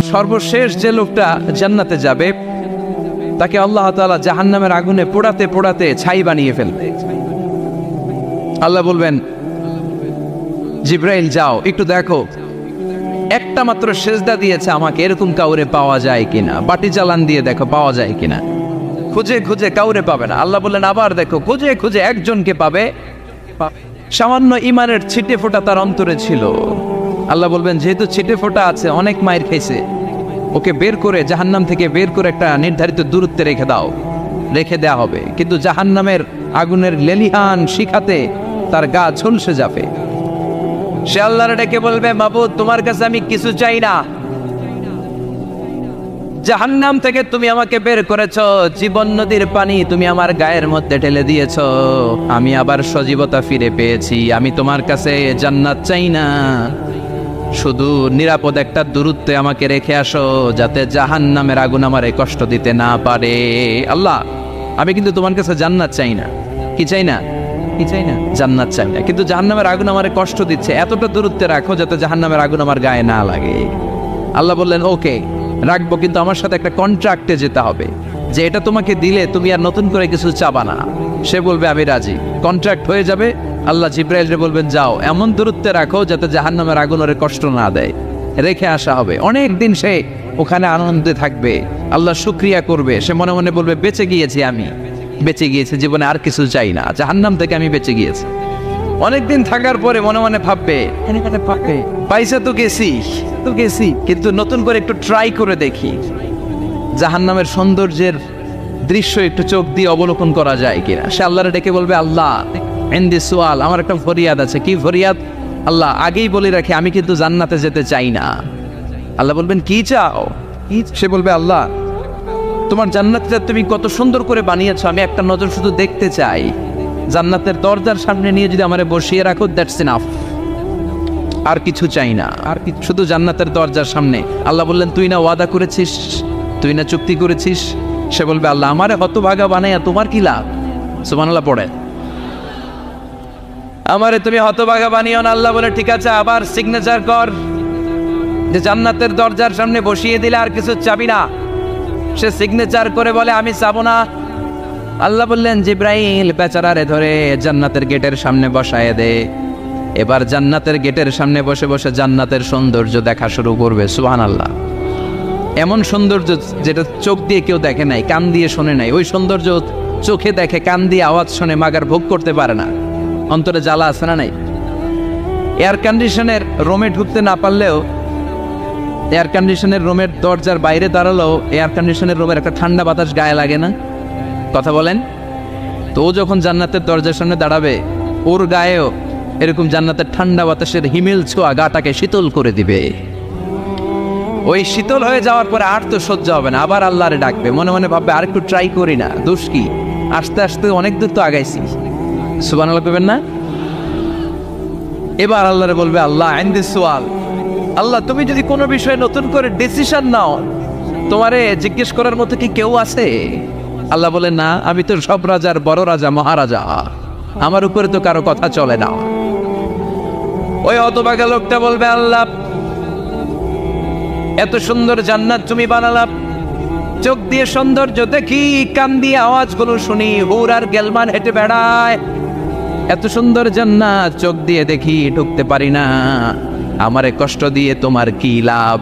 সর্বশেষ যে লোকটা জান্নাতে যাবে তাকে আল্লাহ তাআলা জাহান্নামের আগুনে পোড়াতে পোড়াতে ছাই বানিয়ে ফেলবে। আল্লাহ বলবেন, জিব্রাইল যাও একটু দেখো, একটা মাত্র সেজদা দিয়েছে আমাকে, এরকম কাউরে পাওয়া যায় কিনা, বাটি চালান দিয়ে দেখো পাওয়া যায় কিনা। খুঁজে খুঁজে কাউরে পাবে না। আল্লাহ বললেন আবার দেখো, খুঁজে খুঁজে একজনকে পাবে, সামান্য ইমানের ছিটে ফোঁটা তার অন্তরে ছিল। আল্লাহ বলবেন যেহেতু ছিটে ফোঁটা আছে, অনেক মায়ের খেয়েছে, ওকে বের করে জাহান্নাম থেকে বের করে একটা নির্ধারিত দূরত্বে রেখে দাও, রেখে দেয়া হবে। কিন্তু জাহান্নামের আগুনের লেলিহান শিখাতে তার গা ঝলসে যাবে। সে আল্লাহর ডেকে বলবে, মাবুদ তোমার কাছে আমি কিছু চাই না, জাহান্নাম থেকে তুমি আমাকে বের করেছো, জীবন নদীর পানি তুমি আমার গায়ের মধ্যে ঢেলে দিয়েছো, আমি আবার সজীবতা ফিরে পেয়েছি, আমি তোমার কাছে জান্নাত চাই না, শুধু নিরাপদ একটা দূরত্বে আমাকে রেখে আসো, যাতে জাহান্নামের আগুন আমারে কষ্ট দিতে না পারে। আল্লাহ আমি কিন্তু তোমার কাছে জান্নাত চাই না। কি চাই না? কি চাই না? জান্নাত চাই না, কিন্তু জাহান্নামের আগুন আমারে কষ্ট দিচ্ছে, এতটা দূরত্বে রাখো যাতে জাহান্নামের আগুন আমার গায়ে না লাগে। আল্লাহ বললেন ওকে রাখবো, কিন্তু আমার সাথে একটা কন্ট্রাক্টে যেতে হবে, যে এটা তোমাকে দিলে তুমি আর নতুন করে কিছু চাবা না। সে বলবে আমি রাজি, কন্ট্রাক্ট হয়ে যাবে। আল্লাহ জিব্রাইলকে বলবেন যাও এমন দূরত্বে রাখো যাতে জাহান্নামের আগুন ওরে কষ্ট না দেয়, রেখে আসা হবে। অনেক দিন সে ওখানে আনন্দে থাকবে, আল্লাহ শুকরিয়া করবে, সে মনে মনে বলবে বেঁচে গিয়েছি, আমি বেঁচে গিয়েছি, জীবনে আর কিছু চাই না, জাহান্নাম থেকে আমি বেঁচে গিয়েছি। অনেকদিন থাকার পরে মনে মনে ভাববে পয়সা তো গেছি, কিন্তু নতুন করে একটু ট্রাই করে দেখি, জাহান্নামের সৌন্দর্যের দৃশ্য একটু চোখ দিয়ে অবলোকন করা যায় কিনা। সে আল্লাহরে ডেকে বলবে, আল্লাহ ইনদি সুয়াল, আমার একটা ফরিয়াদ আছে। কি ফরিয়াদ? আল্লাহ আগেই বলে রাখি আমি কিন্তু জান্নাতে যেতে চাই না। আল্লাহ বলবেন কি চাও? সে বলবে আল্লাহ তোমার জান্নাতটা তুমি কত সুন্দর করে বানিয়েছো, আমি একটা নজর শুধু দেখতে চাই, জান্নাতের দরজার সামনে নিয়ে যদি আমারে বসিয়ে রাখো, দ্যাটস ইনাফ, আর কিছু চাই না, আর শুধু জান্নাতের দরজার সামনে। আল্লাহ বললেন তুই না ওয়াদা করেছিস, তুই না চুক্তি করেছিস। সে বলবে আল্লাহ আমারে হতভাগা বানাইয়া তোমার কি লাভ? সুবহানাল্লাহ পড়ে, আমারে তুমি হতভাগা বানিও না। আল্লাহ বলে ঠিক আছে, আবার সিগনেচার কর যে জান্নাতের দরজার সামনে বসিয়ে দিলে আর কিছু চাবি না। সে সিগনেচার করে বলে আমি চাবো না। আল্লাহ বললেন জিব্রাইল বেচারারে ধরে জান্নাতের গেটের সামনে বসায় দে। এবার জান্নাতের গেটের সামনে বসে বসে জান্নাতের সৌন্দর্য দেখা শুরু করবে। সুবহানাল্লাহ, এমন সৌন্দর্য যেটা চোখ দিয়ে কেউ দেখে নাই, কান দিয়ে শোনে নাই, ওই সৌন্দর্য চোখে দেখে, কান দিয়ে আওয়াজ শোনে, মাগার ভোগ করতে পারে না। অন্তরে জ্বালা আছে না নাই? এয়ার কন্ডিশনের রুমে ঢুকতে না পারলেও, এয়ার কন্ডিশনের রুমের দরজার বাইরে দাঁড়ালেও এয়ার কন্ডিশনের রুমের একটা ঠান্ডা বাতাস গায়ে লাগে না? কথা বলেন তো। ও যখন জান্নাতের দরজার সামনে দাঁড়াবে, ওর গায়েও এরকম জান্নাতের ঠান্ডা বাতাসের হিমেল ছোঁয়া গাটাকে শীতল করে দিবে। ওই শীতল হয়ে যাওয়ার পরে আর তো সহ্য হবে না, আবার আল্লাহরে ডাকবে, মনে মনে ভাববে আর একটু ট্রাই করি না, দোষ কি, আস্তে আস্তে অনেক দূর তো আগাইছি। সুবহানাল্লাহ কইবেন না? এবার আল্লাহরে বলবে আল্লাহ ইনদি সুয়াল, আল্লাহ তুমি যদি কোনো বিষয়ে নতুন করে ডিসিশন নাও, তোমারে জিজ্ঞেস করার মতো কি কেউ আছে? আল্লাহ বলে না, আমি তো সব রাজার বড় রাজা, মহারাজা, আমার উপরে তো কারো কথা চলে না। ওই হতভাগা লোকটা বলবে আল্লাহ এত সুন্দর জান্নাত তুমি বানালাম, চোখ দিয়ে সৌন্দর্য দেখি, কান দিয়ে আওয়াজগুলো শুনি, হুর আর গেলমান হেঁটে বেড়ায়, এত সুন্দর জান্নাত চোখ দিয়ে দেখি, ঢুকতে পারি না, আমারে কষ্ট দিয়ে তোমার কি লাভ?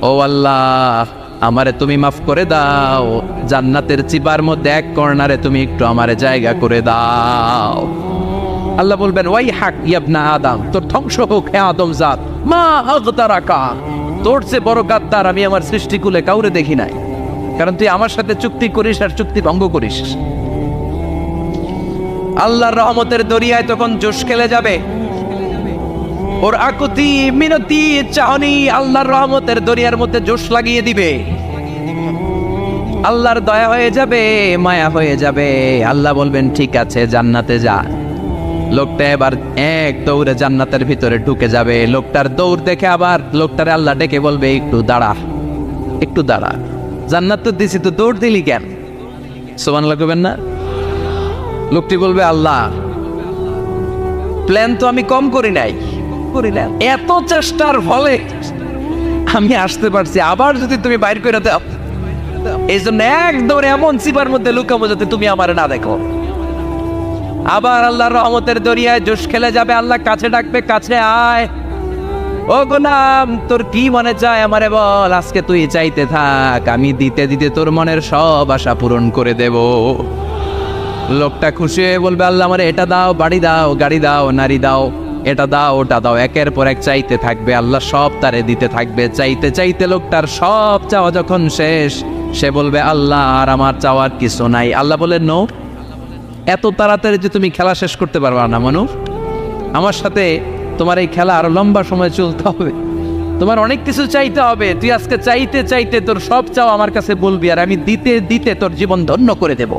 ও আল্লাহ আমারে তুমি মাফ করে দাও, জান্নাতের চিপার মধ্যে এক কর্নারে তুমি একটু আমারে জায়গা করে দাও। আল্লাহ বলবেন ওয়াই হাক ইবনা আদম, তোর ধ্বংস হোক হে আদম জাত, মা আগতারাকা, তোর চেয়ে বড় গাদ্দার আমি আমার সৃষ্টিকুলে কাউরে দেখি নাই, কারণ তুই আমার সাথে চুক্তি করিস আর চুক্তি ভঙ্গ করিস। আল্লাহর রহমতের দরিয়ায় তখন জোশ খেলে যাবে, ওর আকুতি মিনতি চাহনি আল্লাহর রহমতের দরিয়ার মধ্যে জোশ লাগিয়ে দিবে। আল্লাহর দয়া হয়ে যাবে, মায়া হয়ে যাবে। আল্লাহ বলবেন ঠিক আছে জান্নাতে যা। লোকটা এবার এক দৌড়ে জান্নাতের ভিতরে ঢুকে যাবে। লোকটার দৌড় দেখে আবার লোকটারে আল্লাহ ডেকে বলবে একটু দাঁড়া, একটু দাঁড়া, জান্নাত তো দিছি, তো দৌড় দিলি কেন? সুবহানাল্লাহ কইবেন না? লোকটি বলবে আল্লাহ প্ল্যান তো আমি কম করি নাই, এত চেষ্টার ফলে আমি আসতে পারছি, আবার যদি তুমি বাইর করে দাও, এই জন্য একদম এমন সিপার মধ্যে লুকাবো যাতে তুমি আমার না দেখো। আবার আল্লাহর রহমতের দরিয়ায় জোশ খেলে যাবে, আল্লাহ কাছে ডাকবে, কাছে আয়, ও গোলাম তোর কি মনে চায় আমারে বল, আজকে তুই চাইতে থাক, আমি দিতে দিতে তোর মনের সব আশা পূরণ করে দেব। লোকটা খুশি হয়ে বলবে, আল্লাহ আমারে এটা দাও, বাড়ি দাও, গাড়ি দাও, নারী দাও, এটা দাও, ওটা দাও, একের পর এক চাইতে থাকবে, আল্লাহ সব তারে দিতে থাকবে। চাইতে চাইতে লোকটার সব চাওয়া যখন শেষ, সে বলবে, আল্লাহ আর আমার চাওয়ার কিছু নাই। আল্লাহ বলেন, নো, এত তাড়াতাড়ি যে তুমি খেলা শেষ করতে পারবা না মানুষ, আমার সাথে তোমার এই খেলা আরো লম্বা সময় চলতে হবে, তোমার অনেক কিছু চাইতে হবে। তুই আজকে চাইতে চাইতে তোর সব চাও আমার কাছে বলবি, আর আমি দিতে দিতে তোর জীবন ধন্য করে দেব।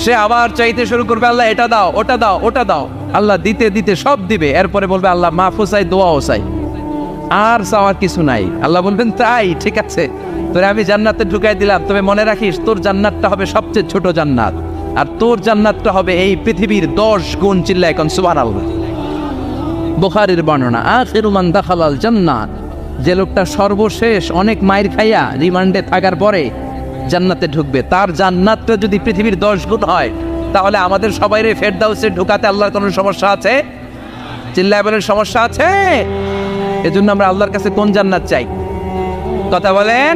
সে আবার চাইতে শুরু করবে, আল্লাহ এটা দাও, ওটা দাও, ওটা দাও, আল্লাহ দিতে দিতে সব দিবে। এরপরে বলবে, আল্লাহ মাফও চাই, দোয়াও চাই, আর চাওয়ার কিছু নাই। আল্লাহ বলবেন, তাই ঠিক আছে, তোরে আমি জান্নাতে ঢুকাই দিলাম, তবে মনে রাখিস তোর জান্নাতটা হবে সবচেয়ে ছোট জান্নাত, আর তোর জান্নাতটা হবে এই পৃথিবীর 10 গুণ। চিল্লা এখন সুবহানাল্লাহ। বুখারীর বর্ণনা, আখিরু মান দাখালাল জান্নাত, যে লোকটা সর্বশেষ অনেক মাইর খাইয়া রিমান্ডে থাকার পরে জান্নাতে ঢুকবে, তার জান্নাতটা যদি পৃথিবীর 10 গুণ হয়, তাহলে আমাদের সবাইরে ফেরদাউসে ঢুকাতে আল্লাহর কোনো সমস্যা আছে? চিল্লায় বলেন, সমস্যা আছে? এজন্য আমরা আল্লাহর কাছে কোন জান্নাত চাই? কথা বলেন।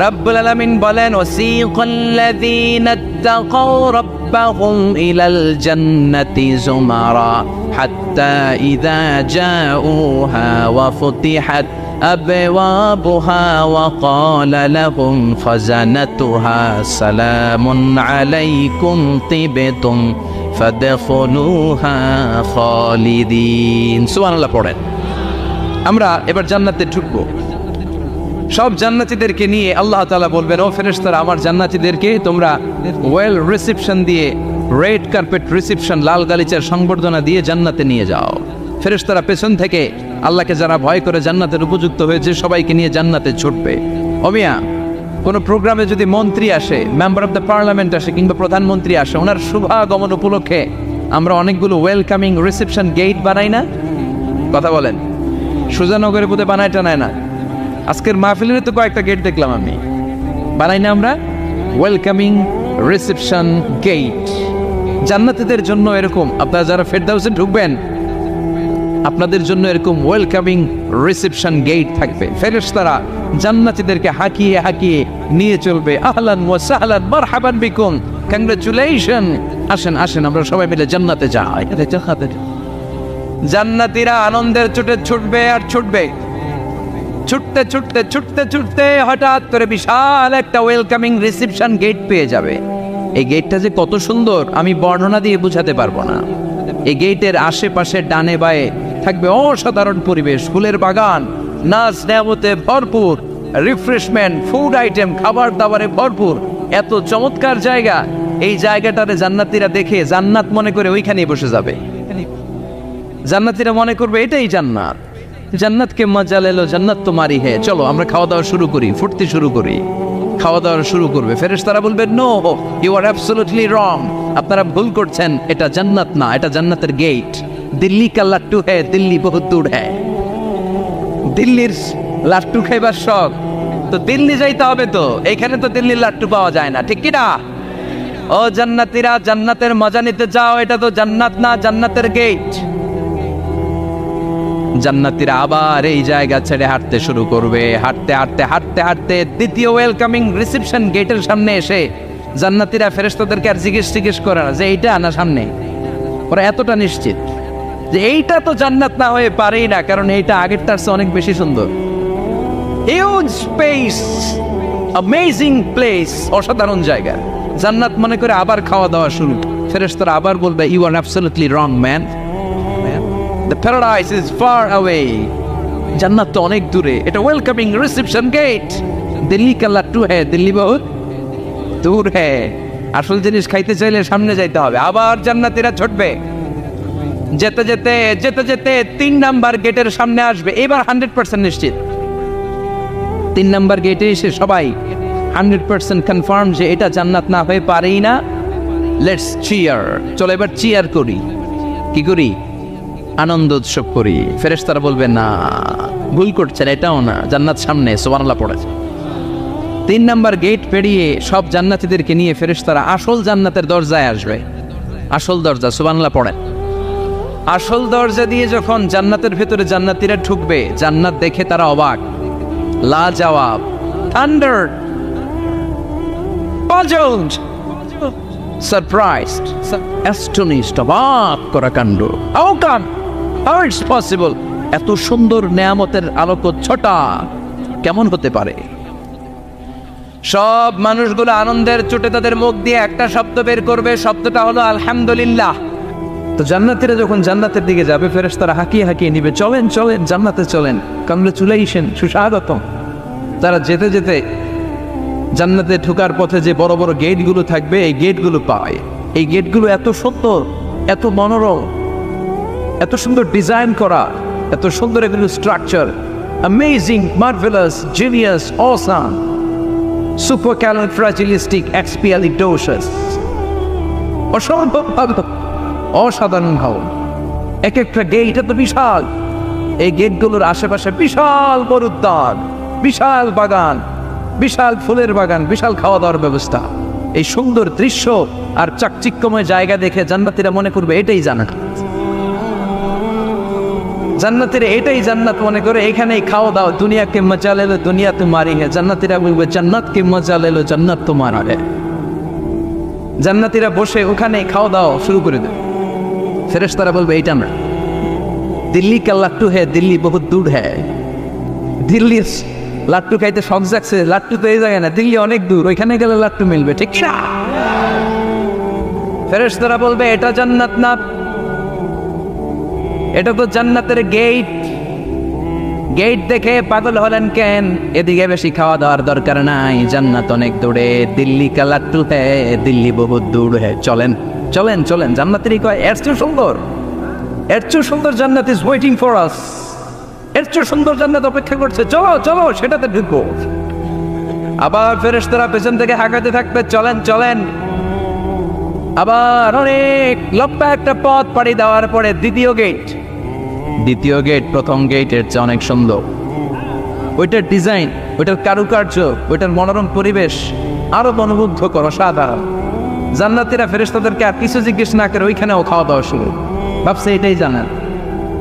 রব্বুল আলামিন বলেন, ওয়াসিকাল্লাযীনা ইত্তাকাউ রাব্বাহুম ইলাল জান্নাতি যুমারা হাত্তা ইযা জাউহা ওয়া ফুতিহাত আবওয়াবুহা ওয়া ক্বালা লাহুম খাযানাতুহা সালামুন আলাইকুম তিবতুম ফাদখুলুহা খালিদিন। সুবহানাল্লাহ পড়েন। আমরা এবার জান্নাতে ঢুকবো। সব জান্নাতীদেরকে নিয়ে আল্লাহ তাআলা বলবেন, ও ফেরেশতারা, আমার জান্নাতীদেরকে তোমরা ওয়েল রিসেপশন দিয়ে, রেড কার্পেট রিসেপশন, লাল গালিচার সংবর্ধনা দিয়ে জান্নাতে নিয়ে যাও। ফেরেশতারা পেছন থেকে আল্লাহকে যারা ভয় করে জান্নাতের উপযুক্ত হয়েছে সবাইকে নিয়ে জান্নাতে ছুটবে। অমিয়া, কোনো প্রোগ্রামে যদি মন্ত্রী আসে, মেম্বার অফ দ্য পার্লামেন্ট আসে, কিংবা প্রধানমন্ত্রী আসে, ওনার শুভাগমন উপলক্ষে আমরা অনেকগুলো ওয়েলকামিং রিসেপশন গেট বানাই না? কথা বলেন। সুজানগরে বোধহয় বানায় টানায় না, আজকের মাহফিলের তো কয়েকটা গেট দেখলাম আমি, বানাই না আমরা ওয়েলকামিং রিসেপশন গেট। জান্নাতীদের জন্য এরকম, আপনারা যারা ফেরদাউসে ঢুকবেন আপনাদের জন্য এরকম ওয়েলকামিং রিসেপশন গেট থাকবে। ফেরেশতারা জান্নাতীদেরকে হাঁকিয়ে হাঁকিয়ে নিয়ে চলবে, আহলান ওয়া সাহলান মারহাবান বিকুম, কংগ্রাচুলেশন, আসেন আসেন আমরা সবাই মিলে জান্নাতে যাই। জান্নাতীরা আনন্দের চোটে ছুটবে আর ছুটবে, ছুটতে ছুটতে ছুটতে ছুটতে হঠাৎ করে বিশাল একটা ওয়েলকামিং রিসেপশন গেট পেয়ে যাবে। এই গেটটা যে কত সুন্দর আমি বর্ণনা দিয়ে বোঝাতে পারবো না। এই গেটের আশেপাশে ডানে বায়ে থাকবে অসাধারণ পরিবেশ, ফুলের বাগান, নাচ নেয়ামতে ভরপুর, রিফ্রেশমেন্ট, ফুড আইটেম, খাবার দাবারে ভরপুর, এত চমৎকার জায়গা। এই জায়গাটারে জান্নাতীরা দেখে জান্নাত মনে করে ওইখানেই বসে যাবে। জান্নাতীরা মনে করবে এটাই জান্নাত, জান্নাতকে মজা লেলো, জান্নাত তোমারই হে, চলো আমরা খাওয়া দাওয়া শুরু করি, ফুটতে শুরু করি। খাওয়া দাওয়া শুরু করবে। ফেরেশতারা বলবে, no, you are absolutely wrong, আপনারা ভুল করছেন, এটা জান্নাত না, এটা জান্নাতের গেট। দিল্লি কা লাট্টু হ্যায়, দিল্লি বহুত দূর হ্যায়। দিল্লির লাট্টু খাইবার শখ তো দিল্লি যাইতে হবে, তো এখানে তো দিল্লির লাট্টু পাওয়া যায় না, ঠিক কি না? ও জান্নাতীরা, জান্নাতের মজা নিতে যাও, এটা তো জান্নাত না, জান্নাতের গেট। জান্নাতীরা আবার এই জায়গা ছেড়ে হাঁটতে শুরু করবে। হাঁটতে হাঁটতে হাঁটতে হাঁটতে দ্বিতীয় ওয়েলকামিং রিসেপশন গেটের সামনে এসে জান্নাতীরা ফেরেশতাদেরকে আর জিজ্ঞেস করে না যে এইটা না সামনে, ওরা এতটা নিশ্চিত যে এইটা তো জান্নাত না হয়ে পারেই না, কারণ এইটা আগেরটার চেয়ে অনেক বেশি সুন্দর। হিউজ স্পেস, অ্যামেজিং প্লেস, অসাধারণ জায়গা। জান্নাত মনে করে আবার খাওয়া দাওয়া শুরু। ফেরেশতারা আবার বলবে, you are absolutely wrong man, the paradise is far away, জান্নাত তো অনেক দূরে, এটা ওয়েলকামিং রিসেপশন গেট। দিল্লি কা লাট্টু হ্যায়, দিল্লি বহুত দূর হ্যায়। আসল জিনিস খাইতে চাইলে সামনে যাইতে হবে। আবার জান্নাতীরা ছুটবে, যেতে যেতে যেতে যেতে 3 নাম্বার গেটের সামনে আসবে। এবার 100% নিশ্চিত, 3 নাম্বার গেটে এসে সবাই 100% কনফার্ম যে এটা জান্নাত না হয়ে পারেই না। লেটস চিয়ার, চলো এবার চিয়ার করি। কি করি? আনন্দ উৎসব করি। ফেরেশতারা বলবে না, ভুল করছেন, এটাও না, জান্নাত সামনে, সুবহানাল্লাহ পড়েছে। 3 নাম্বার গেট পেরিয়ে সব জান্নাতীদেরকে নিয়ে ফেরেশতারা আসল জান্নাতের দরজায় আসবে। আসল দরজা, সুবহানাল্লাহ পড়েন। আসল দরজা দিয়ে যখন জান্নাতের ভেতরে জান্নাতীরা ঢুকবে, জান্নাত দেখে তারা অবাক, লাজবাব, থান্ডার, পাজলড, সারপ্রাইজড, অ্যাস্টনিশড, অবাক করা কাণ্ড। How come, how it's possible, এত সুন্দর নেয়ামতের আলোকচ্ছটা কেমন হতে পারে? সব মানুষগুলো আনন্দের চোটে তাদের মুখ দিয়ে একটা শব্দ বের করবে, শব্দটা হলো আলহামদুলিল্লাহ। তো জান্নাতীরা যখন জান্নাতের দিকে যাবে, ফেরেশতারা হাঁকিয়ে হাঁকিয়ে নিবে, চলেন চলেন জান্নাতে চলেন, কংগ্রেচুলেশন, সুস্বাগতম। তারা যেতে যেতে জান্নাতে ঢোকার পথে যে বড় বড় গেটগুলো থাকবে, এই গেটগুলো পায়। এই গেটগুলো এত সুন্দর, এত মনোরম, এত সুন্দর ডিজাইন করা, এত সুন্দর এগুলো structure, amazing, marvellous, genius, awesome, supercalifragilisticexpialidocious, অসম্ভব ভালো, অসাধারণ ভালো। এক একটা গেট এত বিশাল, এই গেটগুলোর আশেপাশে বিশাল বড় উদ্যান, বিশাল বাগান, বিশাল ফুলের বাগান, বিশাল খাওয়া দাওয়ার ব্যবস্থা। এই সুন্দর দৃশ্য আর চাকচিক্যময় জায়গা দেখে জান্নাতীরা মনে করবে এটাই জান্নাত। জান্নাতীরা এটাই জান্নাত মনে করে, এখানেই খাওয়া দাওয়া। দুনিয়া কে মজা লেলো দুনিয়া তোমারি হে, জান্নাতীরা বলবে জান্নাত কে মজা লেলো জান্নাত তোমারা হে। জান্নাতীরা বসে ওখানে খাওয়া দাওয়া শুরু করে দেবে। ফেরেশতারা বলবে এইটা না, দিল্লি কা লাট্টু হে, দিল্লি বহুত দূর হে। দিল্লি লাট্টু খাইতে শখ জাগছে, লাট্টু তো এই জায়গায় না, দিল্লি অনেক দূর, ওইখানে গেলে লাট্টু মিলবে, ঠিক না? ফেরেশতারা বলবে এটা জান্নাত না, এটা তো জান্নাতের গেট। গেট দেখে পাগল হলেন কেন? এদিকে বেশি খাওয়া দাওয়ার দরকার নাই, জান্নাত অনেক দূরে, দিল্লি কা লাট্টু হে, দিল্লি বহুত দূর হে। চলেন চলেন চলেন, জান্নাতেরই কয় এর চেয়ে সুন্দর, এর চেয়ে সুন্দর জান্নাত ইজ ওয়েটিং ফর আস, এর চেয়ে সুন্দর জান্নাত অপেক্ষা করছে, চলো চলো সেটাতে ঢুকবো। আবার ফেরেশতারা পেছন থেকে হাঁকাতে থাকবে, চলেন চলেন। আবার অনেক লম্বা একটা পথ পাড়ি দেওয়ার পরে দ্বিতীয় গেট, দ্বিতীয় গেট প্রথম গেটের চেয়ে অনেক সুন্দর। ওইটার ডিজাইন, ওইটার কারুকার্য, ওইটার মনোরম পরিবেশ আরো মনোমুগ্ধকর, অসাধারণ। জান্নাতীরা ফেরেশতাদেরকে আর কিছু জিজ্ঞেস না করে ওইখানেও খাওয়া দাওয়া শুরু, ভাবছে এটাই জান্নাত,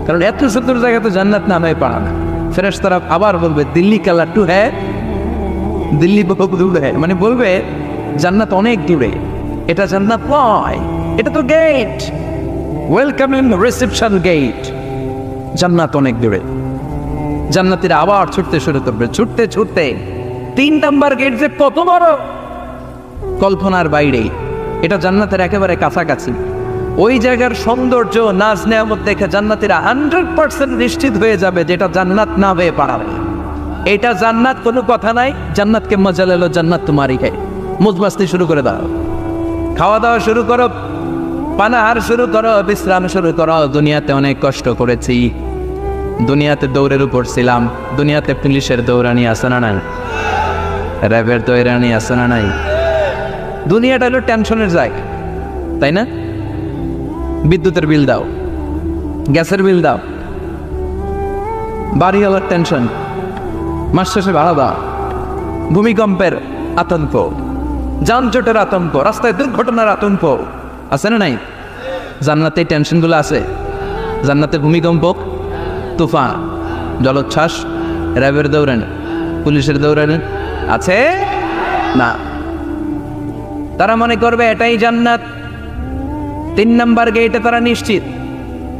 কারণ এত সুন্দর জায়গা তো জান্নাত নামে পারা না। ফেরেশতারা আবার বলবে দিল্লি কা লাট্টু হ্যাঁ, দিল্লি বহুত দূর হ্যাঁ, মানে বলবে জান্নাত অনেক দূরে, এটা জান্নাত নয়, এটা তো gate, welcome in reception gate, জান্নাত অনেক দূরে। জান্নাতীরা আবার ছুটতে শুরু করবে, ছুটতে ছুটতে 3 নাম্বার গেট যে কত বড়, কল্পনার বাইরে। এটা জান্নাতের একেবারে কাছাকাছি। ওই জায়গার সৌন্দর্য, নাজ নেয়ামত দেখে জান্নাতীরা 100% নিশ্চিত হয়ে যাবে যেটা জান্নাত না হয়ে পারে। এটা জান্নাত, কোনো কথা নাই। জান্নাতকে মজা লেলো জান্নাত তোমারই হে, মুজমাস্তি শুরু করে দাও, খাওয়া দাওয়া শুরু করো, পানাহার শুরু করো, বিশ্রাম শুরু করো। দুনিয়াতে অনেক কষ্ট করেছি, দুনিয়াতে দৌড়ের উপর ছিলাম, দুনিয়াতে পুলিশের দৌড়ানি আছে না নাই, র্যাবের দৌড়ানি আছে না নাই। দুনিয়াটা হলো টেনশনের জায়গা, তাই না? বিদ্যুতের বিল দাও, গ্যাসের বিল দাও, বাড়ি হওয়ার টেনশন, মাস শেষে ভাড়া দাও, ভূমিকম্পের আতঙ্ক, যানজটের আতঙ্ক, রাস্তায় দুর্ঘটনার আতঙ্ক আছে না নাই? জান্নাতে এই টেনশনগুলো আছে। জান্নাতে ভূমিকম্প, তুফান, জলোচ্ছ্বাস, র্যাবের দৌড়ানি, পুলিশের দৌড়ানি আছে না। তারা মনে করবে এটাই জান্নাত। 3 নাম্বার গেটে তারা নিশ্চিত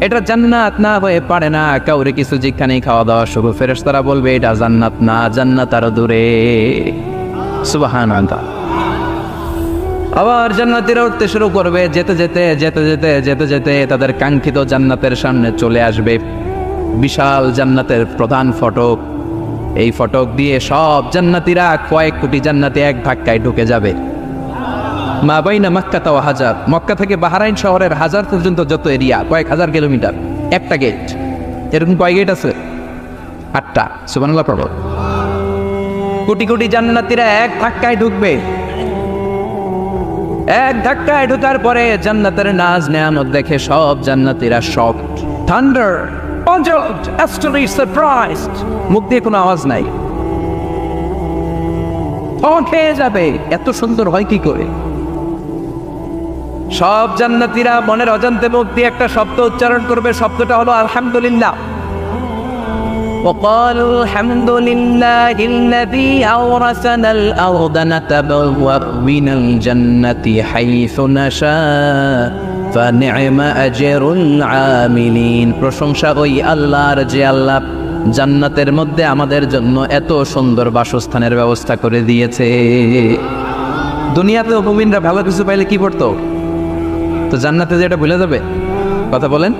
এটা জান্নাত না হয়ে পারে না। কাউরে কিছু যেখানেই খাওয়া দাওয়া শুরু, ফেরেশতারা বলবে এটা জান্নাত না, জান্নাত আরো দূরে। সুবহানাল্লাহ। আবার জান্নাতীরা উঠতে শুরু করবে, যেতে যেতে যেতে যেতে যেতে যেতে তাদের কাঙ্ক্ষিত জান্নাতের সামনে চলে আসবে। বিশাল জান্নাতের প্রধান ফটক, এই ফটক দিয়ে সব জান্নাতীরা, কয়েক কোটি জান্নাতি এক ধাক্কায় ঢুকে যাবে। মা বাইনা মক্কা ওয়া হাজার, মক্কা থেকে বাহরাইন শহরের হাজার পর্যন্ত যত এরিয়া, কয়েক হাজার কিলোমিটার, একটা গেট। এরকম কয় গেট আছে? 8টা। সুবহানাল্লাহ পড়ো। কোটি কোটি জান্নাতীরা এক ধাক্কায় ঢুকবে। এক ধাক্কায় ঢোকার পরে জান্নাতের নাজ নেয়ামত দেখে সব জান্নাতীরা shocked, thunder, puzzled, astonished, surprised, মুখ দিয়ে কোনো আওয়াজ নাই, খেয়ে যাবে, এত সুন্দর হয় কি করে? সব জান্নাতীরা মনের অজান্তে মুখ দিয়ে একটা শব্দ উচ্চারণ করবে, শব্দটা হলো আলহামদুলিল্লাহ। وقالوا الحمد لله الذي أورثنا الأرض نتبوأ من الجنة حيث نشاء فنعم أجر العاملين। প্রশংসা ওই আল্লাহর যে আল্লাহ জান্নাতের মধ্যে আমাদের জন্য এত সুন্দর বাসস্থানের ব্যবস্থা করে দিয়েছে। দুনিয়াতেও মুমিনরা ভালো কিছু পাইলে কি করতো? তো জান্নাতে যেটা ভুলে যাবে? কথা বলেন।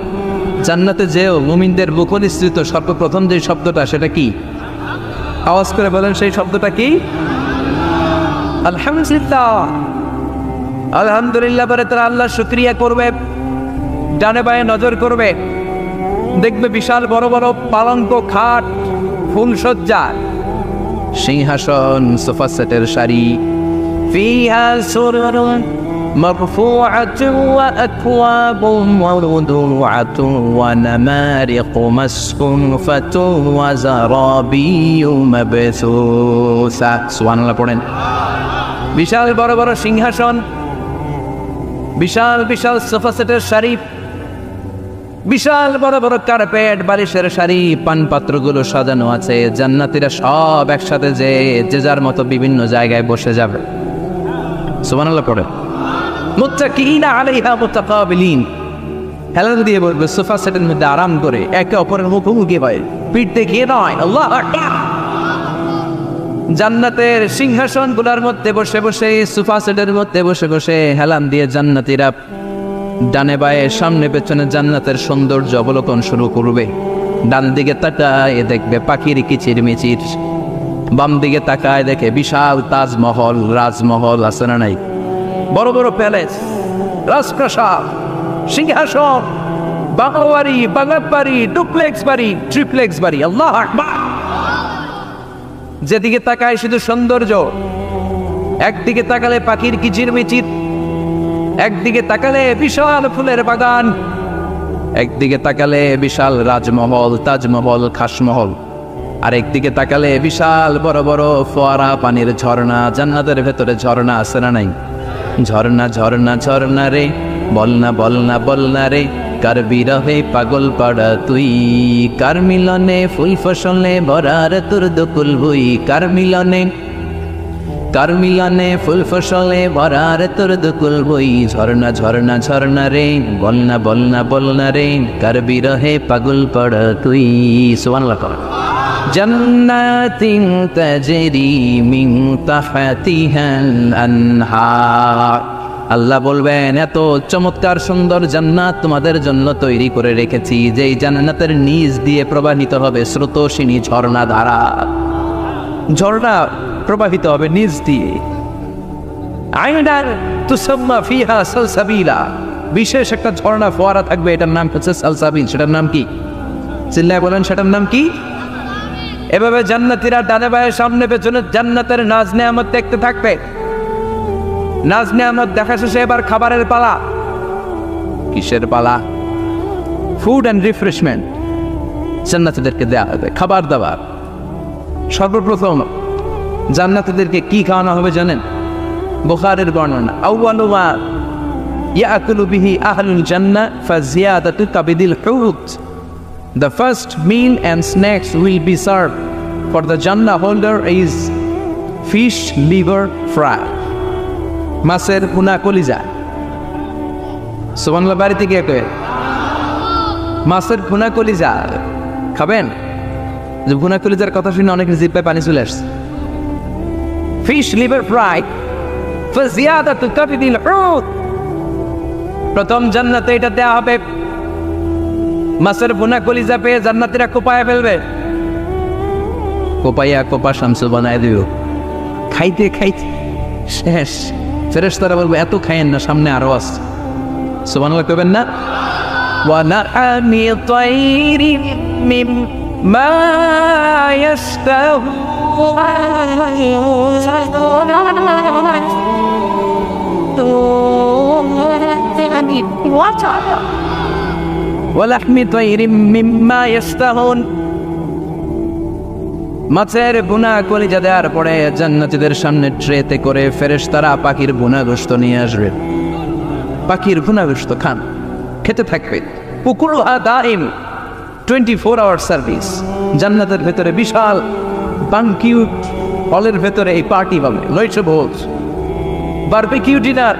জান্নাতে যেও মুমিনদের মুখনিসৃত সর্বপ্রথম যে শব্দটা, সেটা কি? আওয়াজ করে বলেন, সেই শব্দটা কি? আলহামদুলিল্লাহ। আলহামদুলিল্লাহ বলে তারা আল্লাহর শুকরিয়া করবে, ডানে বায়ে নজর করবে, দেখবে বিশাল বড় বড় পালঙ্ক, খাট, ফুলসজ্জা, সিংহাসন, সোফা সেটের সারি, ফিহা সুরুরুন মারফুআতুন ওয়া আকওয়াবুন মাওদুআতুন ওয়া নামারিকু মাসফুফাতুন ওয়া যারাবিয়্যু মাবসুসা। সুবহানাল্লাহ পড়েন। বিশাল বড় বড় সিংহাসন, বিশাল বিশাল সোফা সেটের সারি, বিশাল বড় বড় কার্পেট, বালিশের সারি, পানপাত্রগুলো সাজানো আছে। জান্নাতীরা সব একসাথে যে যার মতো বিভিন্ন জায়গায় বসে যাবে। সুবহানাল্লাহ পড়ে। মুত্তাকিইনা আলাইহা মুতাকাবিলিন, হেলান দিয়ে বলবে সোফা সেটের মধ্যে আরাম করে, একে অপরের মুখোমুখি হয়, পিঠ দেখিয়ে নয়। আল্লাহু আকবার। জান্নাতের সিংহাসনগুলোর মধ্যে বসে বসে, সোফা সেটের মধ্যে বসে বসে হেলান দিয়ে জান্নাতীরা ডানে বায়ে সামনে পেছনে জান্নাতের সৌন্দর্য অবলোকন শুরু করবে। ডান দিকে তাকায় দেখবে পাখির কিচিরমিচির, বাম দিকে তাকায় দেখে বিশাল তাজমহল, রাজমহল আছে না নাই? বড় বড় প্যালেস, রাজপ্রাসাদ, সিংহাসন, বাংলা বাড়ি, বাংলা বাড়ি, ডুপ্লেক্স বাড়ি, ট্রিপ্লেক্স বাড়ি। আল্লাহু আকবার। যেদিকে তাকায় শুধু সৌন্দর্য। একদিকে তাকালে পাখির কিচিরমিচির, একদিকে তাকালে বিশাল ফুলের বাগান, একদিকে তাকালে বিশাল রাজমহল, তাজমহল, খাসমহল, আর একদিকে তাকালে বিশাল বড় বড় ফোয়ারা, পানির ঝর্ণা। জান্নাতের ভেতরে ঝর্ণা আছে না নাই? ঝর্ণা ঝর্ণা ঝর্ণা রে, বলনা বলনা বলনা রে, কার বিরহে পাগল পাড়া তুই, কার মিলনে ফুল ফসলে ভরার তোর দুকুল ভুই, কার মিলনে, কার মিলনে ফুল ফসলে ভরার তোর দুকুল বই। ঝর্ণা ঝর্ণা ঝর্ণা রে, বলনা বলনা বলনা রে, কার বিরহে পাগল পড়া তুই। সুবহানাল্লাহ। জান্নাতিন তাজরি মিন তাহতিহাল আনহার। আল্লাহ বলবেন, এত চমৎকার সুন্দর জান্নাত তোমাদের জন্য তৈরি করে রেখেছি, যেই জান্নাতের নিচ দিয়ে প্রবাহিত হবে স্রোতস্বিনী ঝর্ণা ধারা। ঝর্ণা প্রবাহিত হবে নিচ দিয়ে। আইনার তুসাম্মা ফিহা সালসাবিলা, বিশেষ একটা ঝর্ণা ফোয়ারা থাকবে, এটার নাম হচ্ছে সালসাবিল। সেটার নাম কি? চিল্লায় বলেন, সেটার নাম কি? এভাবে জান্নাতীরা ডানে বায়ে সামনে পেছনে জান্নাতের নাজ নেয়ামত দেখতে থাকবে। নাজ নেয়ামত দেখা শেষে এবার খাবারের পালা। কিসের পালা? ফুড অ্যান্ড রিফ্রেশমেন্ট জান্নাতীদেরকে দেওয়া হবে, খাবার দাবার। সর্বপ্রথম জান্নাতীদেরকে কি খাওয়ানো হবে জানেন? বুখারীর বর্ণনা, আউয়ালু মা ইয়াকুলু বিহি আহলুল জান্নাহ ফাজিয়াদাতু কাবিদিল হুত। The first meal and snacks will be served for the Jannah holder is fish liver fry, মাছের ভুনা কলিজা। সুবহানাল্লাহ। বাড়িতে গিয়ে কয়ে মাছের ভুনা কলিজা খাবেন? যে ভুনা কলিজার কথা শুনে অনেকের জিহ্বায় পানি চলে আসছে। ফিশ লিভার ফ্রাই ফাজিয়াদাতু কাবিদিল হুত, প্রথম জান্নাতে এটা দেয়া হবে। মাছের ভুনা কলিজা পেয়ে জান্নাতীরা কোপায়া ফেলবে। কোপাইয়া কোপা শামসু বানায় দিও। খাইতে খাইতে শেষ। ফেরেশতারা বলবে, এত খাইয়েন না, সামনে আরো আছে। সুবহানাল্লাহ কইবেন না? ওয়া নাআমি তাইরিন মিম্মা ইয়াশতাহু, ওয়া লাহমি তায়রিম মিম্মা ইশতাহুন। মাছের ভুনা কলিজা দেওয়ার পরে জান্নাতীদের সামনে ট্রেতে করে ফেরেশতারা পাখির ভুনা গোশত নিয়ে আসবে। পাখির ভুনা গোশত খান, খেতে থাকবে। উকুলুহা দাইম, 24 আওয়ার সার্ভিস। জান্নাতের ভেতরে বিশাল বানকিউট হলের ভেতরে এই পার্টি হবে, নয়শো ভোজ, বারবিকিউ ডিনার,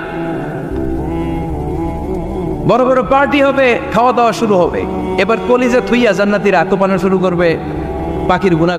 বড় বড় পার্টি হবে, খাওয়া দাওয়া শুরু হবে। এবার কলিজা থুইয়া জান্নাতীরা কোপানো শুরু করবে পাখির গুনাহ।